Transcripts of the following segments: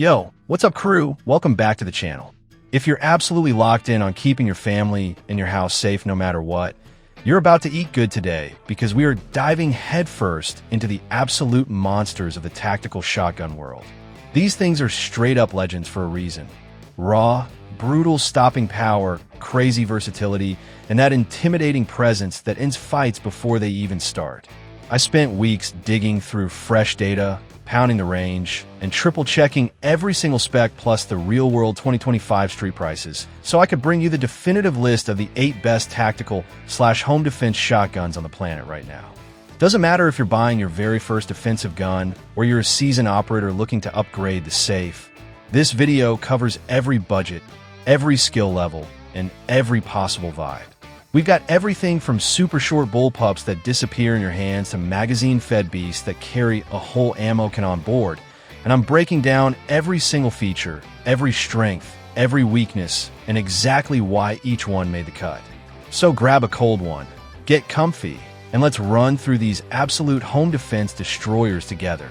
Yo, what's up crew? Welcome back to the channel. If you're absolutely locked in on keeping your family and your house safe no matter what, you're about to eat good today because we are diving headfirst into the absolute monsters of the tactical shotgun world. These things are straight up legends for a reason. Raw, brutal stopping power, crazy versatility, and that intimidating presence that ends fights before they even start. I spent weeks digging through fresh data, pounding the range, and triple-checking every single spec plus the real-world 2025 street prices, so I could bring you the definitive list of the 8 best tactical/home defense shotguns on the planet right now. Doesn't matter if you're buying your very first defensive gun or you're a seasoned operator looking to upgrade the safe, this video covers every budget, every skill level, and every possible vibe. We've got everything from super short bullpups that disappear in your hands to magazine-fed beasts that carry a whole ammo can on board, and I'm breaking down every single feature, every strength, every weakness, and exactly why each one made the cut. So grab a cold one, get comfy, and let's run through these absolute home defense destroyers together.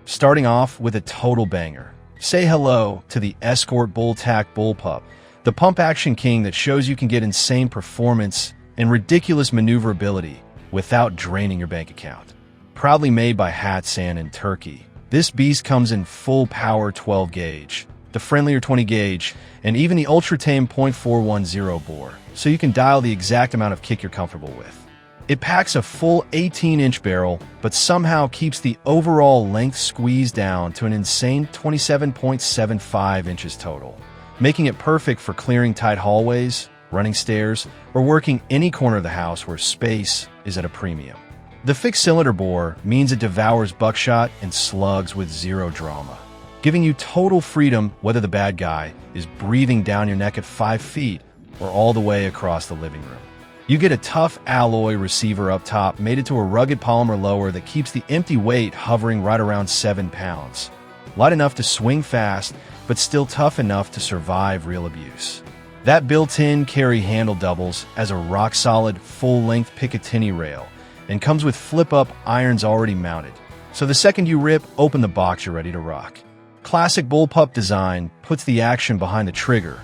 Starting off with a total banger. Say hello to the Escort Bull-Tac Bullpup, the pump-action king that shows you can get insane performance and ridiculous maneuverability without draining your bank account. Proudly made by Hatsan in Turkey, this beast comes in full power 12 gauge, the friendlier 20 gauge, and even the ultra-tame .410 bore, so you can dial the exact amount of kick you're comfortable with. It packs a full 18-inch barrel, but somehow keeps the overall length squeezed down to an insane 27.75 inches total, making it perfect for clearing tight hallways, running stairs, or working any corner of the house where space is at a premium. The fixed cylinder bore means it devours buckshot and slugs with zero drama, giving you total freedom whether the bad guy is breathing down your neck at 5 feet or all the way across the living room. You get a tough alloy receiver up top mated to a rugged polymer lower that keeps the empty weight hovering right around 7 pounds. Light enough to swing fast, but still tough enough to survive real abuse. That built-in carry handle doubles as a rock-solid, full-length Picatinny rail and comes with flip-up irons already mounted. So the second you rip open the box, you're ready to rock. Classic bullpup design puts the action behind the trigger,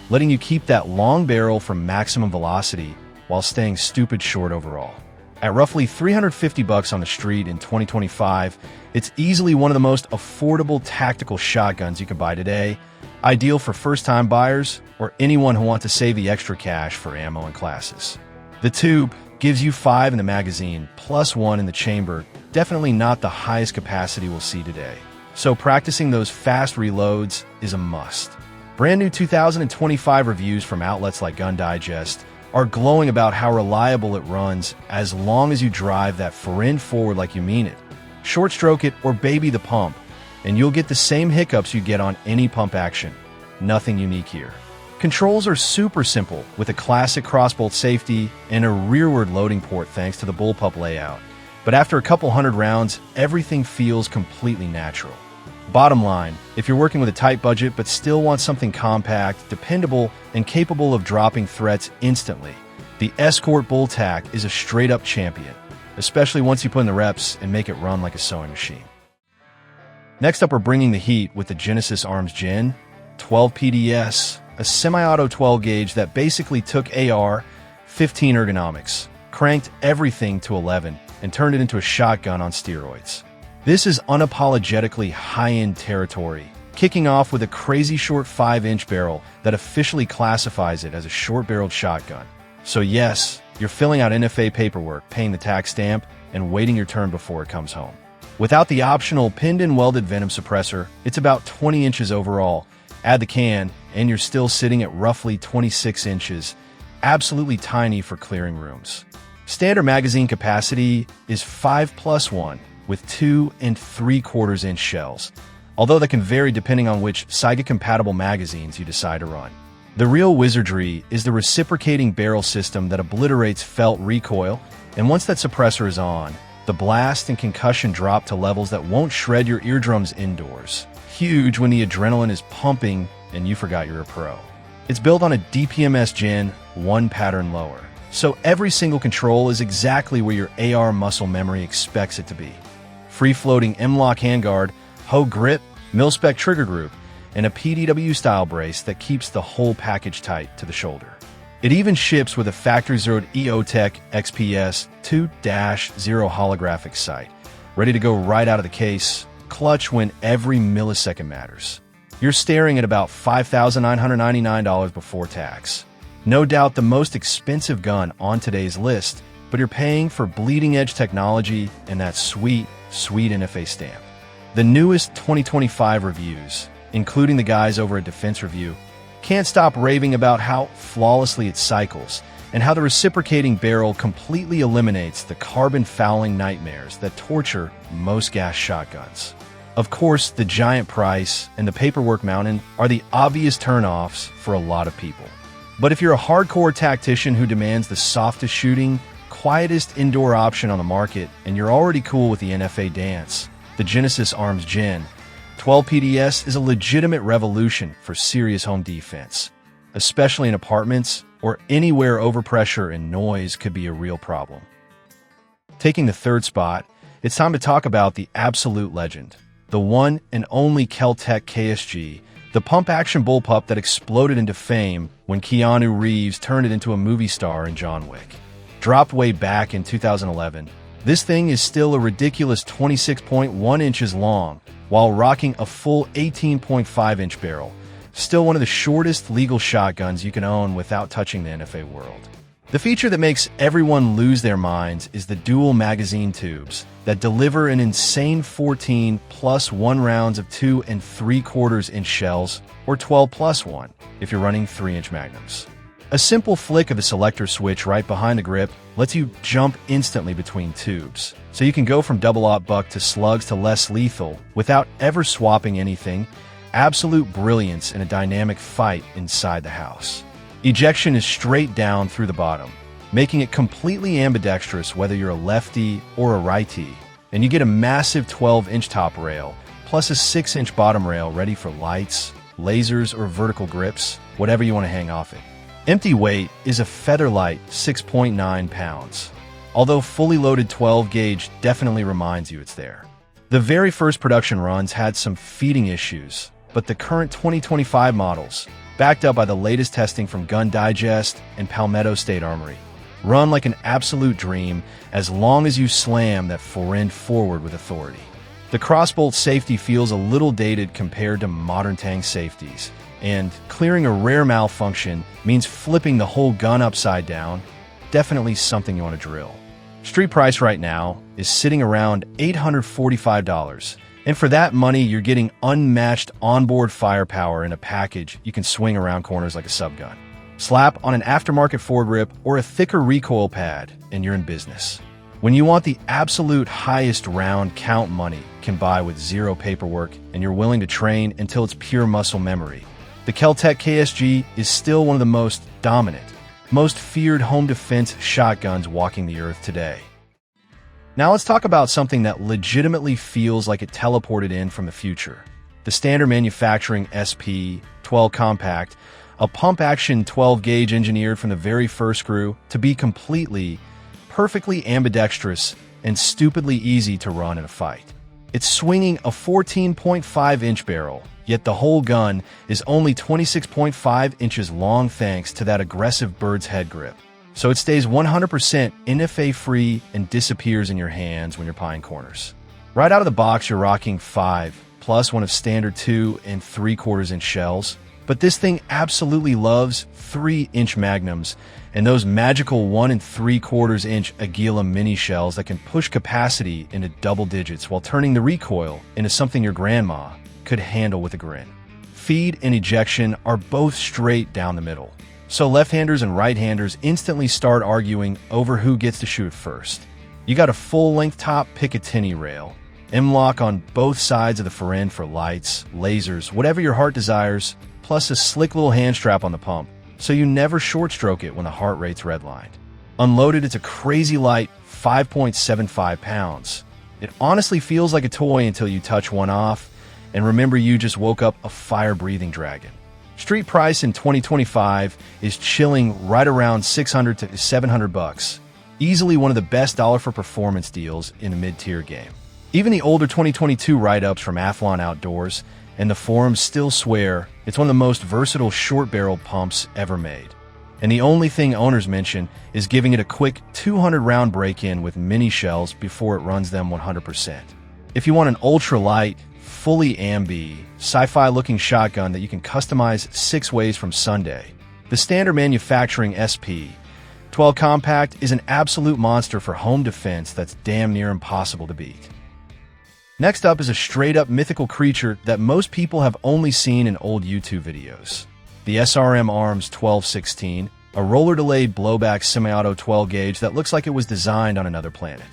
letting you keep that long barrel for maximum velocity while staying stupid short overall. At roughly $350 on the street in 2025, it's easily one of the most affordable tactical shotguns you can buy today, ideal for first-time buyers or anyone who wants to save the extra cash for ammo and classes. The tube gives you 5 in the magazine, plus 1 in the chamber, definitely not the highest capacity we'll see today. So practicing those fast reloads is a must. Brand new 2025 reviews from outlets like Gun Digest are glowing about how reliable it runs as long as you drive that end forward like you mean it. Short stroke it or baby the pump, and you'll get the same hiccups you get on any pump action. Nothing unique here. Controls are super simple with a classic crossbolt safety and a rearward loading port thanks to the bullpup layout. But after a couple hundred rounds, everything feels completely natural. Bottom line, if you're working with a tight budget but still want something compact, dependable, and capable of dropping threats instantly, the Escort Bull-Tac is a straight-up champion, especially once you put in the reps and make it run like a sewing machine. Next up, we're bringing the heat with the Genesis Arms Gen 12 PDS, a semi-auto 12 gauge that basically took AR 15 ergonomics, cranked everything to 11, and turned it into a shotgun on steroids. This is unapologetically high-end territory, kicking off with a crazy short 5-inch barrel that officially classifies it as a short-barreled shotgun. So yes, you're filling out NFA paperwork, paying the tax stamp, and waiting your turn before it comes home. Without the optional pinned-in welded venom suppressor, it's about 20 inches overall. Add the can, and you're still sitting at roughly 26 inches, absolutely tiny for clearing rooms. Standard magazine capacity is 5+1, with 2 3/4 inch shells, although that can vary depending on which Saiga-compatible magazines you decide to run. The real wizardry is the reciprocating barrel system that obliterates felt recoil, and once that suppressor is on, the blast and concussion drop to levels that won't shred your eardrums indoors. Huge when the adrenaline is pumping and you forgot you're a pro. It's built on a DPMS Gen 1 pattern lower, so every single control is exactly where your AR muscle memory expects it to be. Free-floating M-lock handguard, hoe grip, mil-spec trigger group, and a PDW style brace that keeps the whole package tight to the shoulder. It even ships with a factory-zeroed EOTech XPS 2-0 holographic sight, ready to go right out of the case, clutch when every millisecond matters. You're staring at about $5,999 before tax. No doubt the most expensive gun on today's list, but you're paying for bleeding-edge technology and that sweet, sweet NFA stamp. The newest 2025 reviews, including the guys over at Defense Review, can't stop raving about how flawlessly it cycles and how the reciprocating barrel completely eliminates the carbon fouling nightmares that torture most gas shotguns. Of course, the giant price and the paperwork mountain are the obvious turnoffs for a lot of people. But if you're a hardcore tactician who demands the softest shooting, quietest indoor option on the market, and you're already cool with the NFA dance, the Genesis Arms Gen 12 PDS is a legitimate revolution for serious home defense, especially in apartments or anywhere overpressure and noise could be a real problem. Taking the third spot, it's time to talk about the absolute legend, the one and only Kel-Tec KSG, the pump-action bullpup that exploded into fame when Keanu Reeves turned it into a movie star in John Wick. Dropped way back in 2011, this thing is still a ridiculous 26.1 inches long, while rocking a full 18.5-inch barrel, still one of the shortest legal shotguns you can own without touching the NFA world. The feature that makes everyone lose their minds is the dual magazine tubes that deliver an insane 14 plus 1 rounds of 2 3/4 inch shells, or 12 plus 1 if you're running 3-inch magnums. A simple flick of the selector switch right behind the grip lets you jump instantly between tubes, so you can go from double-aught buck to slugs to less lethal without ever swapping anything. Absolute brilliance in a dynamic fight inside the house. Ejection is straight down through the bottom, making it completely ambidextrous whether you're a lefty or a righty, and you get a massive 12-inch top rail, plus a 6-inch bottom rail ready for lights, lasers, or vertical grips, whatever you want to hang off it. Empty weight is a feather-light 6.9 pounds, although fully loaded 12-gauge definitely reminds you it's there. The very first production runs had some feeding issues, but the current 2025 models, backed up by the latest testing from Gun Digest and Palmetto State Armory, run like an absolute dream as long as you slam that forend forward with authority. The crossbolt safety feels a little dated compared to modern tank safeties, and clearing a rare malfunction means flipping the whole gun upside down, definitely something you want to drill. Street price right now is sitting around $845, and for that money you're getting unmatched onboard firepower in a package you can swing around corners like a subgun. Slap on an aftermarket foregrip or a thicker recoil pad and you're in business. When you want the absolute highest round count money can buy with zero paperwork and you're willing to train until it's pure muscle memory, the Kel-Tec KSG is still one of the most dominant, most feared home defense shotguns walking the earth today. Now let's talk about something that legitimately feels like it teleported in from the future. The standard manufacturing SP-12 Compact, a pump-action 12-gauge engineered from the very first screw to be completely, perfectly ambidextrous and stupidly easy to run in a fight. It's swinging a 14.5-inch barrel, yet the whole gun is only 26.5 inches long thanks to that aggressive bird's head grip. So it stays 100% NFA-free and disappears in your hands when you're pieing corners. Right out of the box, you're rocking 5 plus 1 of standard 2 3/4 inch shells, but this thing absolutely loves 3-inch magnums and those magical 1 3/4 inch Aguila mini shells that can push capacity into double digits while turning the recoil into something your grandma could handle with a grin. Feed and ejection are both straight down the middle, so left-handers and right-handers instantly start arguing over who gets to shoot first. You got a full-length top Picatinny rail, M-lock on both sides of the forend for lights, lasers, whatever your heart desires, plus a slick little hand strap on the pump, so you never short-stroke it when the heart rate's redlined. Unloaded, it's a crazy light 5.75 pounds. It honestly feels like a toy until you touch one off, and remember you just woke up a fire-breathing dragon. Street price in 2025 is chilling right around $600 to $700, easily one of the best dollar for performance deals in the mid-tier game. Even the older 2022 write-ups from Athlon Outdoors and the forums still swear it's one of the most versatile short-barreled pumps ever made. And the only thing owners mention is giving it a quick 200-round break-in with mini shells before it runs them 100%. If you want an ultra-light, fully ambi, sci-fi-looking shotgun that you can customize 6 ways from Sunday, the standard manufacturing SP-12 Compact is an absolute monster for home defense that's damn near impossible to beat. Next up is a straight-up mythical creature that most people have only seen in old YouTube videos. The SRM Arms 1216, a roller-delayed blowback semi-auto 12-gauge that looks like it was designed on another planet.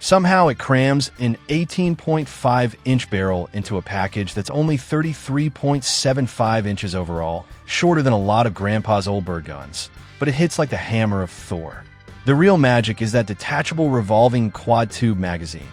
Somehow it crams an 18.5-inch barrel into a package that's only 33.75 inches overall, shorter than a lot of Grandpa's old bird guns, but it hits like the hammer of Thor. The real magic is that detachable revolving quad-tube magazine.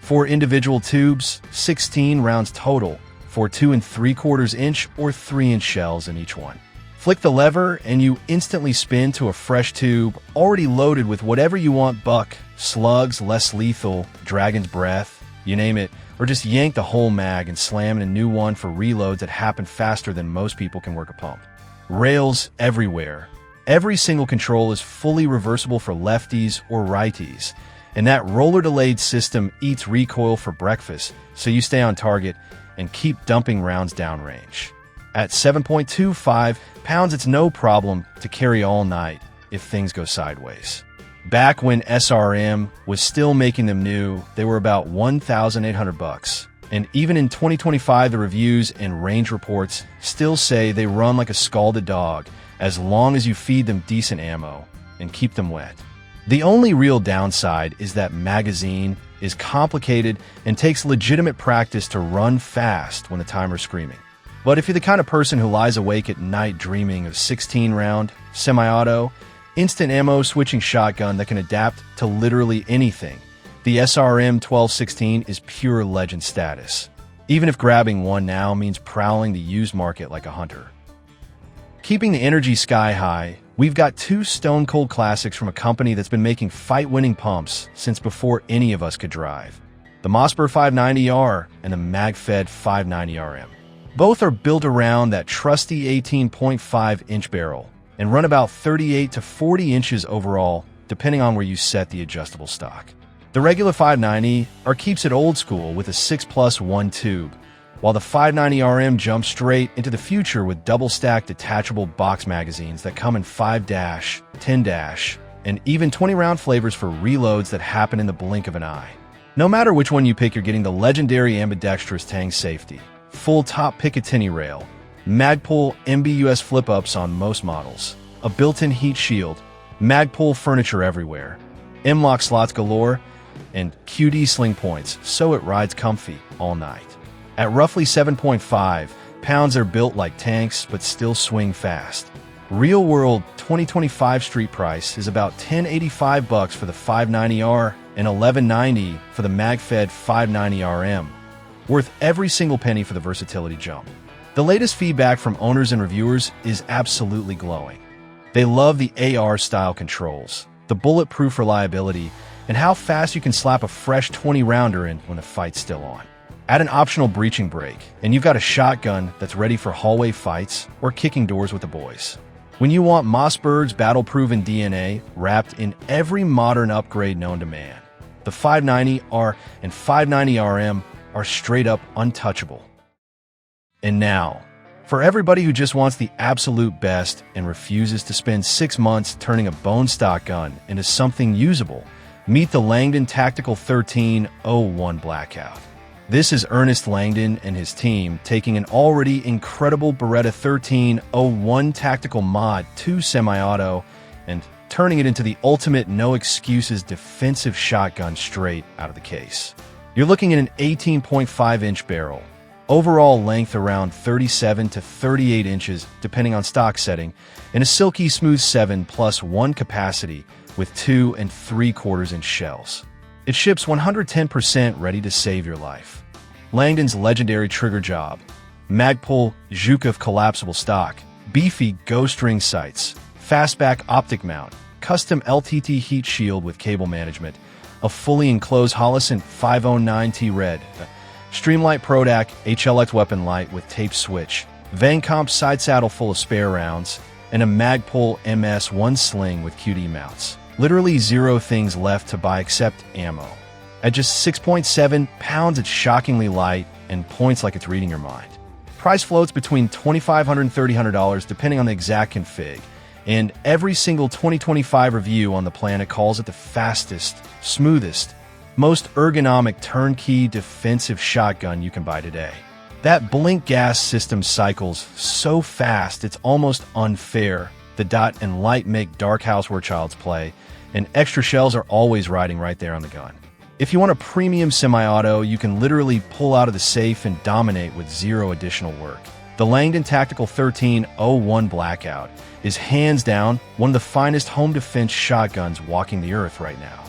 4 individual tubes, 16 rounds total, for 2 3/4 inch or 3-inch shells in each one. Flick the lever and you instantly spin to a fresh tube, already loaded with whatever you want: buck, slugs, less lethal, dragon's breath, you name it, or just yank the whole mag and slam in a new one for reloads that happen faster than most people can work a pump. Rails everywhere. Every single control is fully reversible for lefties or righties, and that roller-delayed system eats recoil for breakfast, so you stay on target and keep dumping rounds downrange. At 7.25 pounds, it's no problem to carry all night if things go sideways. Back when SRM was still making them new, they were about $1,800. And even in 2025, the reviews and range reports still say they run like a scalded dog as long as you feed them decent ammo and keep them wet. The only real downside is that magazine is complicated and takes legitimate practice to run fast when the timer's screaming. But if you're the kind of person who lies awake at night dreaming of 16-round, semi-auto, instant ammo switching shotgun that can adapt to literally anything, the SRM 1216 is pure legend status, even if grabbing one now means prowling the used market like a hunter. Keeping the energy sky high, we've got 2 stone-cold classics from a company that's been making fight-winning pumps since before any of us could drive. The Mossberg 590R and the MagFed 590RM. Both are built around that trusty 18.5-inch barrel and run about 38 to 40 inches overall, depending on where you set the adjustable stock. The regular 590R keeps it old school with a 6+1 tube, while the 590RM jumps straight into the future with double-stacked detachable box magazines that come in 5-, 10-, and even 20-round flavors for reloads that happen in the blink of an eye. No matter which one you pick, you're getting the legendary ambidextrous tang safety, full top Picatinny rail, Magpul MBUS flip-ups on most models, a built-in heat shield, Magpul furniture everywhere, M-lock slots galore, and QD sling points so it rides comfy all night. At roughly 7.5 pounds, they're built like tanks but still swing fast. Real-world 2025 street price is about $10.85 for the 590R and $11.90 for the MagFed 590RM. Worth every single penny for the versatility jump. The latest feedback from owners and reviewers is absolutely glowing. They love the AR-style controls, the bulletproof reliability, and how fast you can slap a fresh 20-rounder in when the fight's still on. Add an optional breaching brake, and you've got a shotgun that's ready for hallway fights or kicking doors with the boys. When you want Mossberg's battle-proven DNA wrapped in every modern upgrade known to man, the 590R and 590RM are straight up untouchable. And now, for everybody who just wants the absolute best and refuses to spend 6 months turning a bone stock gun into something usable, meet the Langdon Tactical 1301 Blackout. This is Ernest Langdon and his team taking an already incredible Beretta 1301 Tactical Mod 2 semi-auto and turning it into the ultimate no-excuses defensive shotgun straight out of the case. You're looking at an 18.5-inch barrel, overall length around 37 to 38 inches depending on stock setting, and a silky smooth 7+1 capacity with 2 3/4-inch shells. It ships 110% ready to save your life. Langdon's legendary trigger job, Magpul Zhukov collapsible stock, beefy ghost ring sights, fastback optic mount, custom LTT heat shield with cable management, a fully enclosed Holosun 509T Red, Streamlight Prodac HLX weapon light with tape switch, Vancomp side saddle full of spare rounds, and a Magpul MS-1 sling with QD mounts. Literally zero things left to buy except ammo. At just 6.7 pounds, it's shockingly light and points like it's reading your mind. Price floats between $2,500 and $300 depending on the exact config, and every single 2025 review on the planet calls it the fastest, smoothest, most ergonomic turnkey defensive shotgun you can buy today. That blink gas system cycles so fast it's almost unfair. The dot and light make dark house where child's play, and extra shells are always riding right there on the gun. If you want a premium semi-auto, you can literally pull out of the safe and dominate with zero additional work. The Langdon Tactical 1301 Blackout is hands down one of the finest home defense shotguns walking the earth right now.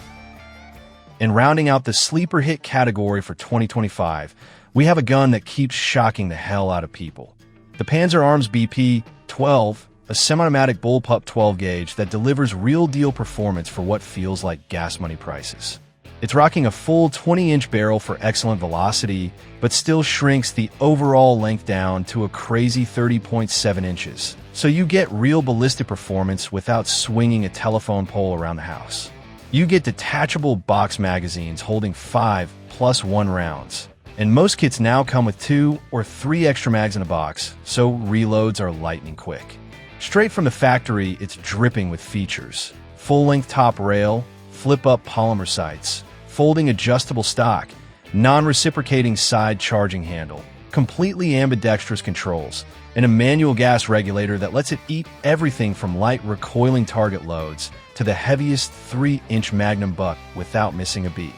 And rounding out the sleeper hit category for 2025, we have a gun that keeps shocking the hell out of people. The Panzer Arms BP-12, a semi-automatic bullpup 12 gauge that delivers real deal performance for what feels like gas money prices. It's rocking a full 20-inch barrel for excellent velocity, but still shrinks the overall length down to a crazy 30.7 inches. So you get real ballistic performance without swinging a telephone pole around the house. You get detachable box magazines holding 5+1 rounds. And most kits now come with 2 or 3 extra mags in a box, so reloads are lightning quick. Straight from the factory, it's dripping with features. Full-length top rail, flip-up polymer sights, folding adjustable stock, non-reciprocating side charging handle, completely ambidextrous controls, and a manual gas regulator that lets it eat everything from light recoiling target loads to the heaviest 3-inch Magnum buck without missing a beat.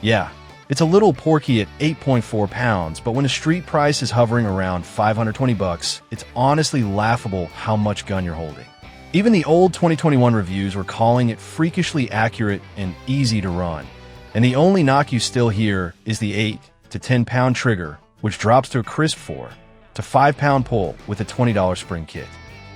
Yeah, it's a little porky at 8.4 pounds, but when a street price is hovering around $520, it's honestly laughable how much gun you're holding. Even the old 2021 reviews were calling it freakishly accurate and easy to run. And the only knock you still hear is the 8 to 10 pound trigger, which drops to a crisp 4 to 5 pound pull with a $20 spring kit.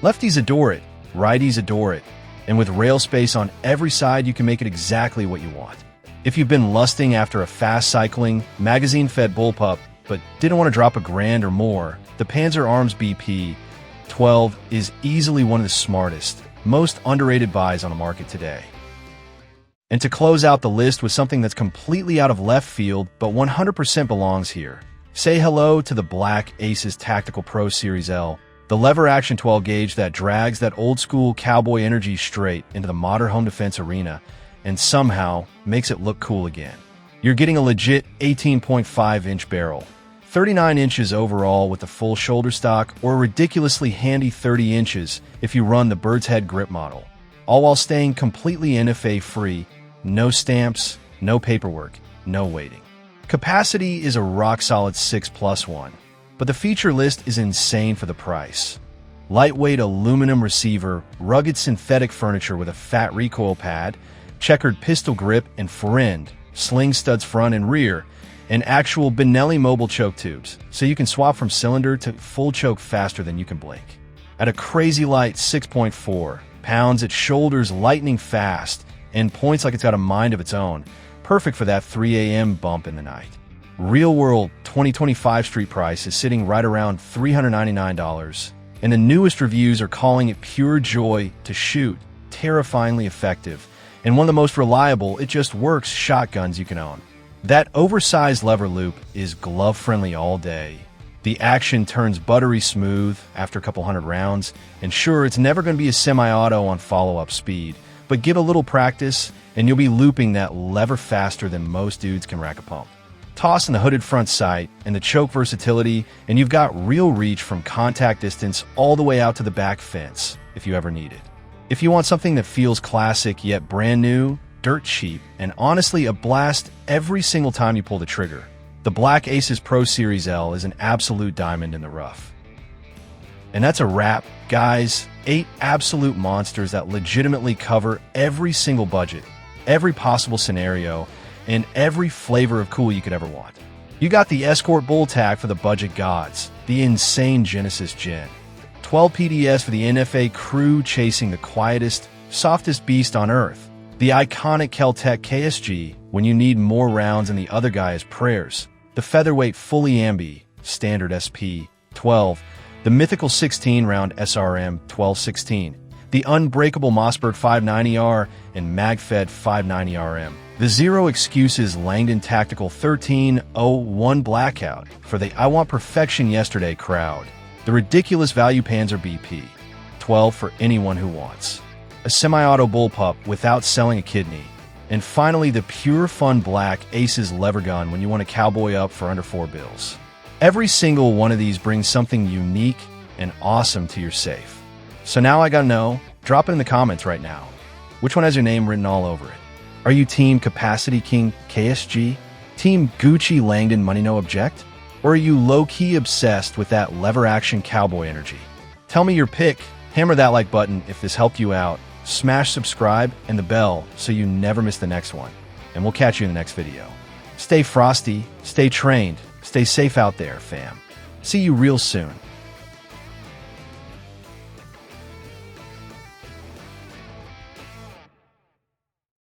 Lefties adore it, righties adore it, and with rail space on every side, you can make it exactly what you want. If you've been lusting after a fast cycling, magazine-fed bullpup, but didn't want to drop $1,000 or more, the Panzer Arms BP-12 is easily one of the smartest, most underrated buys on the market today. And to close out the list with something that's completely out of left field, but 100% belongs here. Say hello to the Black Aces Tactical Pro Series L, the lever-action 12-gauge that drags that old-school cowboy energy straight into the modern home defense arena and somehow makes it look cool again. You're getting a legit 18.5-inch barrel, 39 inches overall with the full shoulder stock, or a ridiculously handy 30 inches if you run the Bird's Head grip model, all while staying completely NFA-free, no stamps, no paperwork, no waiting. Capacity is a rock-solid 6+1, but the feature list is insane for the price. Lightweight aluminum receiver, rugged synthetic furniture with a fat recoil pad, checkered pistol grip and friend, sling studs front and rear, and actual Benelli mobile choke tubes, so you can swap from cylinder to full choke faster than you can blink. At a crazy light 6.4 pounds, it shoulders lightning fast and points like it's got a mind of its own, perfect for that 3 a.m. bump in the night. Real-world 2025 street price is sitting right around $399, and the newest reviews are calling it pure joy to shoot, terrifyingly effective, and one of the most reliable, it just works shotguns you can own. That oversized lever loop is glove-friendly all day. The action turns buttery smooth after a couple hundred rounds, and sure, it's never going to be a semi-auto on follow-up speed, but give a little practice, and you'll be looping that lever faster than most dudes can rack a pump. Toss in the hooded front sight and the choke versatility, and you've got real reach from contact distance all the way out to the back fence, if you ever need it. If you want something that feels classic yet brand new, dirt cheap, and honestly a blast every single time you pull the trigger, the Black Aces Pro Series L is an absolute diamond in the rough. And that's a wrap, guys. 8 absolute monsters that legitimately cover every single budget, every possible scenario, and every flavor of cool you could ever want. You got the Escort Bull Tag for the budget gods, the insane Genesis Gen, 12 PDS for the NFA crew chasing the quietest, softest beast on earth, the iconic Kel-Tec KSG when you need more rounds than the other guy's prayers, the featherweight fully ambi, standard SP 12, the mythical 16-round SRM 1216, the unbreakable Mossberg 590R and MagFed 590RM, the Zero Excuses Langdon Tactical 1301 Blackout for the I Want Perfection Yesterday crowd, the ridiculous value Panzer BP 12 for anyone who wants, a semi-auto bullpup without selling a kidney, and finally the pure fun black Aces lever gun when you want to cowboy up for under $4. Every single one of these brings something unique and awesome to your safe. So now I gotta know, drop it in the comments right now. Which one has your name written all over it? Are you Team Capacity King KSG? Team Gucci Langdon Money No Object? Or are you low-key obsessed with that lever action cowboy energy? Tell me your pick, hammer that like button if this helped you out, smash subscribe and the bell so you never miss the next one. And we'll catch you in the next video. Stay frosty, stay trained, stay safe out there, fam. See you real soon.